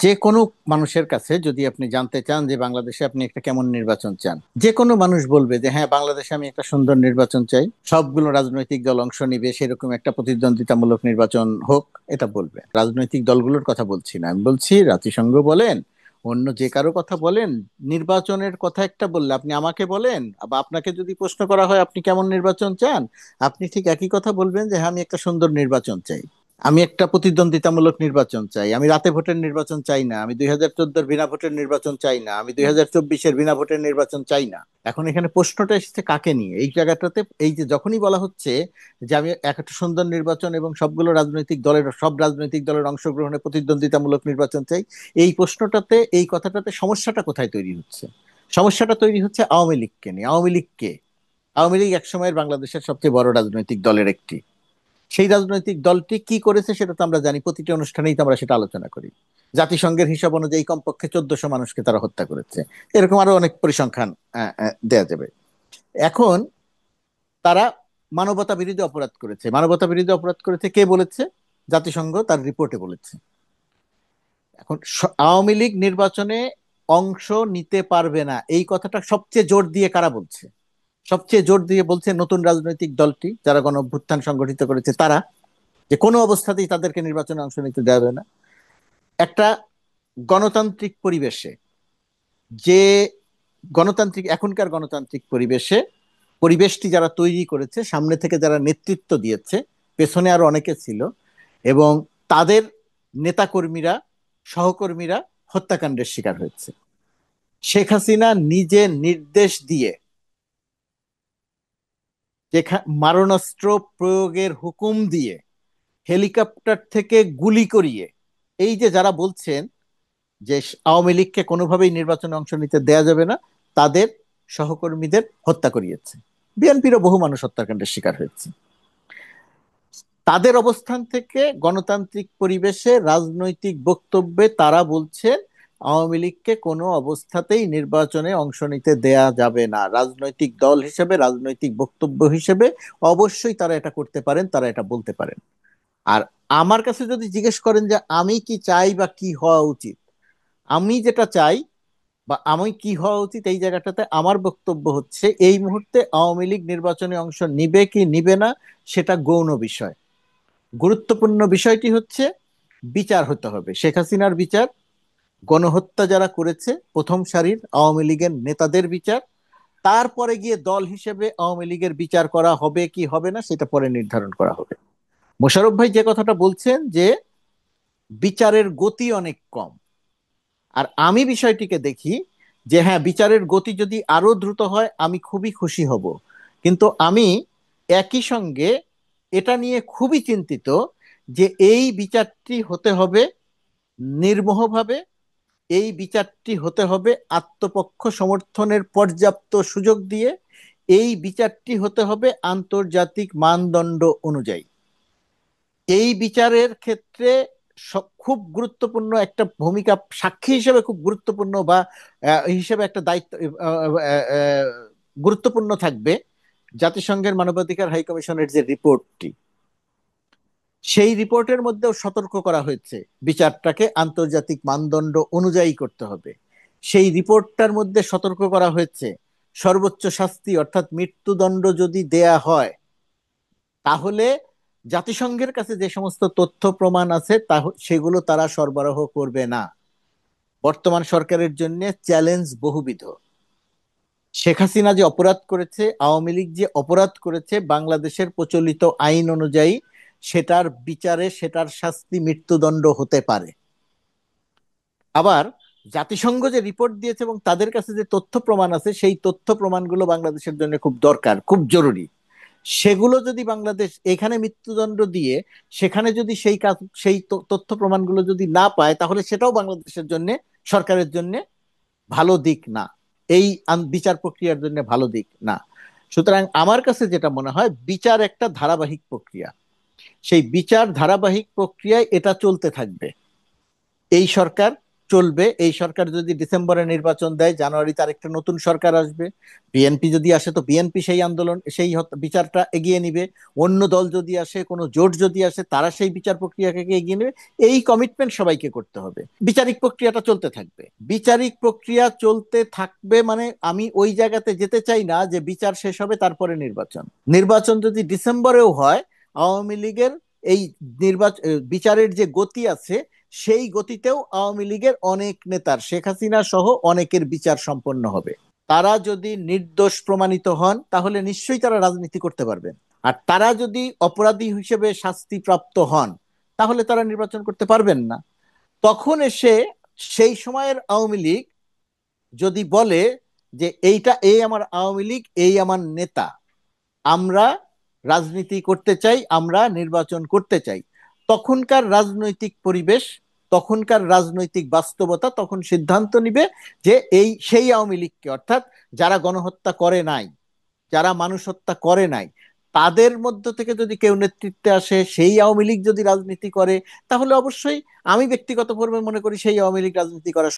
যে কোনো মানুষের কাছে যদি আপনি জানতে চান যে বাংলাদেশে আপনি একটা কেমন নির্বাচন চান, যে কোনো মানুষ বলবে যে হ্যাঁ, বাংলাদেশে আমি একটা সুন্দর নির্বাচন চাই, সবগুলো রাজনৈতিক দল অংশ নিবে, সেরকম একটা প্রতিদ্বন্দ্বিতামূলক নির্বাচন হোক, এটা বলবে। রাজনৈতিক দলগুলোর কথা বলছি না, আমি বলছি জাতিসংঘ বলেন, অন্য যে কারো কথা বলেন, নির্বাচনের কথা একটা বললে আপনি আমাকে বলেন, বা আপনাকে যদি প্রশ্ন করা হয় আপনি কেমন নির্বাচন চান, আপনি ঠিক একই কথা বলবেন যে হ্যাঁ, আমি একটা সুন্দর নির্বাচন চাই, আমি একটা প্রতিদ্বন্দ্বিতামূলক নির্বাচন চাই, আমি রাতে ভোটের নির্বাচন চাই না, আমি 2014-র বিনা ভোটের নির্বাচন চাই না, আমি 2024-এর বিনা ভোটের নির্বাচন চাই না। এখন এখানে প্রশ্নটা এসেছে কাকে নিয়ে এই জায়গাটাতে, এই যে যখনই বলা হচ্ছে যে আমি একটা সুন্দর নির্বাচন এবং সবগুলো রাজনৈতিক দলের, সব রাজনৈতিক দলের অংশগ্রহণে প্রতিদ্বন্দ্বিতামূলক নির্বাচন চাই, এই প্রশ্নটাতে, এই কথাটাতে সমস্যাটা কোথায় তৈরি হচ্ছে? সমস্যাটা তৈরি হচ্ছে আওয়ামী লীগকে নিয়ে। আওয়ামী লীগকে, আওয়ামী লীগ একসময়ের বাংলাদেশের সবচেয়ে বড় রাজনৈতিক দলের একটি। সেই রাজনৈতিক দলটি কি করেছে সেটা তো আমরা জানি, প্রতিটি অনুষ্ঠানেই তো আমরা সেটা আলোচনা করি। জাতিসংঘের হিসাব অনুযায়ী কমপক্ষে 1400 মানুষকে তারা হত্যা করেছে, এরকম আরো অনেক পরিসংখ্যান দেয়া যাবে। এখন তারা মানবতা বিরোধী অপরাধ করেছে। মানবতা বিরোধী অপরাধ করেছে কে বলেছে? জাতিসংঘ তার রিপোর্টে বলেছে। এখন আওয়ামী লীগ নির্বাচনে অংশ নিতে পারবে না, এই কথাটা সবচেয়ে জোর দিয়ে কারা বলছে? সবচেয়ে জোর দিয়ে বলছে নতুন রাজনৈতিক দলটি, যারা গণ অভ্যুত্থান সংগঠিত করেছে তারা, যে কোনো অবস্থাতেই তাদেরকে নির্বাচনে অংশ নিতে দেওয়া যাবে না। একটা গণতান্ত্রিক পরিবেশে, যে গণতান্ত্রিক, এখনকার গণতান্ত্রিক পরিবেশে, পরিবেশটি যারা তৈরি করেছে, সামনে থেকে যারা নেতৃত্ব দিয়েছে, পেছনে আরো অনেকে ছিল, এবং তাদের নেতাকর্মীরা, সহকর্মীরা হত্যাকাণ্ডের শিকার হয়েছে। শেখ হাসিনা নিজে নির্দেশ দিয়ে, মারণাস্ত্র প্রয়োগের হুকুম দিয়ে, হেলিকপ্টার থেকে গুলি করিয়ে, এই যে যারা বলছেন যে আওয়ামী লীগকে কোনোভাবেই নির্বাচনে অংশ নিতে দেয়া যাবে না, তাদের সহকর্মীদের হত্যা করিয়েছে। বিএনপিরও বহু মানুষ হত্যাকাণ্ডের শিকার হয়েছে। তাদের অবস্থান থেকে গণতান্ত্রিক পরিবেশে রাজনৈতিক বক্তব্যে তারা বলছেন আওয়ামী লীগকে কোনো অবস্থাতেই নির্বাচনে অংশ নিতে দেয়া যাবে না। রাজনৈতিক দল হিসেবে, রাজনৈতিক বক্তব্য হিসেবে অবশ্যই তারা এটা করতে পারেন, তারা এটা বলতে পারেন। আর আমার কাছে যদি জিজ্ঞেস করেন যে আমি কি চাই বা কি হওয়া উচিত, আমি যেটা চাই বা আমি কি হওয়া উচিত, এই জায়গাটাতে আমার বক্তব্য হচ্ছে এই মুহূর্তে আওয়ামী লীগ নির্বাচনে অংশ নিবে কি নিবে না সেটা গৌণ বিষয়। গুরুত্বপূর্ণ বিষয়টি হচ্ছে বিচার হতে হবে, শেখ হাসিনার বিচার, গণহত্যা যারা করেছে প্রথম সারির আওয়ামী লীগের নেতাদের বিচার। তারপরে গিয়ে দল হিসেবে আওয়ামী লীগের বিচার করা হবে কি হবে না সেটা পরে নির্ধারণ করা হবে। মোশাররফ ভাই যে কথাটা বলছেন যে বিচারের গতি অনেক কম, আর আমি বিষয়টিকে দেখি যে হ্যাঁ, বিচারের গতি যদি আরো দ্রুত হয় আমি খুবই খুশি হব। কিন্তু আমি একই সঙ্গে এটা নিয়ে খুবই চিন্তিত যে এই বিচারটি হতে হবে নির্মোহভাবে, এই বিচারটি হতে হবে আত্মপক্ষ সমর্থনের পর্যাপ্ত সুযোগ দিয়ে, এই বিচারটি হতে হবে আন্তর্জাতিক মানদণ্ড অনুযায়ী। এই বিচারের ক্ষেত্রে খুব গুরুত্বপূর্ণ একটা ভূমিকা, সাক্ষী হিসেবে খুব গুরুত্বপূর্ণ, বা হিসেবে একটা দায়িত্ব, গুরুত্বপূর্ণ থাকবে জাতিসংঘের মানবাধিকার হাই কমিশনের যে রিপোর্টটি। সেই রিপোর্টের মধ্যেও সতর্ক করা হয়েছে বিচারটাকে আন্তর্জাতিক মানদণ্ড অনুযায়ী করতে হবে। সেই রিপোর্টটার মধ্যে সতর্ক করা হয়েছে সর্বোচ্চ শাস্তি অর্থাৎ মৃত্যুদণ্ড যদি দেয়া হয়, তাহলে জাতিসংঘের কাছে যে সমস্ত তথ্য প্রমাণ আছে তা সেগুলো তারা সরবরাহ করবে না। বর্তমান সরকারের জন্য চ্যালেঞ্জ বহুবিধ। শেখ হাসিনা যে অপরাধ করেছে, আওয়ামী লীগ যে অপরাধ করেছে, বাংলাদেশের প্রচলিত আইন অনুযায়ী সেটার বিচারে সেটার শাস্তি মৃত্যুদণ্ড হতে পারে। আবার জাতিসংঘ যে রিপোর্ট দিয়েছে এবং তাদের কাছে যে তথ্য প্রমাণ আছে, সেই তথ্য প্রমাণগুলো বাংলাদেশের জন্য খুব দরকার, খুব জরুরি। সেগুলো যদি বাংলাদেশ এখানে মৃত্যুদণ্ড দিয়ে সেখানে যদি সেই কাজ, সেই তথ্য প্রমাণগুলো যদি না পায়, তাহলে সেটাও বাংলাদেশের জন্য, সরকারের জন্য ভালো দিক না, এই বিচার প্রক্রিয়ার জন্য ভালো দিক না। সুতরাং আমার কাছে যেটা মনে হয়, বিচার একটা ধারাবাহিক প্রক্রিয়া, সেই বিচার ধারাবাহিক প্রক্রিয়ায় এটা চলতে থাকবে। এই সরকার চলবে। এই সরকার যদি ডিসেম্বরে নির্বাচন দেয়, জানুয়ারিতে আরেকটা নতুন সরকার আসবে। বিএনপি যদি আসে তো বিএনপি সেই আন্দোলন, সেই বিচারটা এগিয়ে নিবে। অন্য দল যদি আসে, কোনো জোট যদি আসে, তারা সেই বিচার প্রক্রিয়াকে এগিয়ে নেবে। এই কমিটমেন্ট সবাইকে করতে হবে। বিচারিক প্রক্রিয়াটা চলতে থাকবে। বিচারিক প্রক্রিয়া চলতে থাকবে মানে আমি ওই জায়গাতে যেতে চাই না যে বিচার শেষ হবে তারপরে নির্বাচন। নির্বাচন যদি ডিসেম্বরেও হয়, আওয়ামী লীগের এই নির্বাচন বিচারের যে গতি আছে, সেই গতিতেও আওয়ামী লীগের অনেক নেতার, শেখ হাসিনা সহ অনেকের বিচার সম্পন্ন হবে। তারা যদি নির্দোষ প্রমাণিত হন তাহলে নিশ্চয়ই তারা রাজনীতি করতে পারবেন। আর তারা যদি অপরাধী হিসেবে শাস্তিপ্রাপ্ত হন তাহলে তারা নির্বাচন করতে পারবেন না। তখন এসে সেই সময়ের আওয়ামী লীগ যদি বলে যে এইটা, এই আমার আওয়ামী লীগ, এই আমার নেতা, আমরা রাজনীতি করতে চাই, আমরা নির্বাচন করতে চাই, তখনকার রাজনৈতিক পরিবেশ, তখনকার রাজনৈতিক বাস্তবতা তখন সিদ্ধান্ত নিবে যে এই সেই আওয়ামী লীগকে, অর্থাৎ যারা গণহত্যা করে নাই, যারা মানুষ হত্যা করে নাই, তাদের মধ্য থেকে যদি কেউ নেতৃত্বে আসে, সেই আওয়ামী লীগ যদি রাজনীতি করে, তাহলে অবশ্যই আমি ব্যক্তিগতভাবে মনে করি সেই আওয়ামী লীগ রাজনীতি করা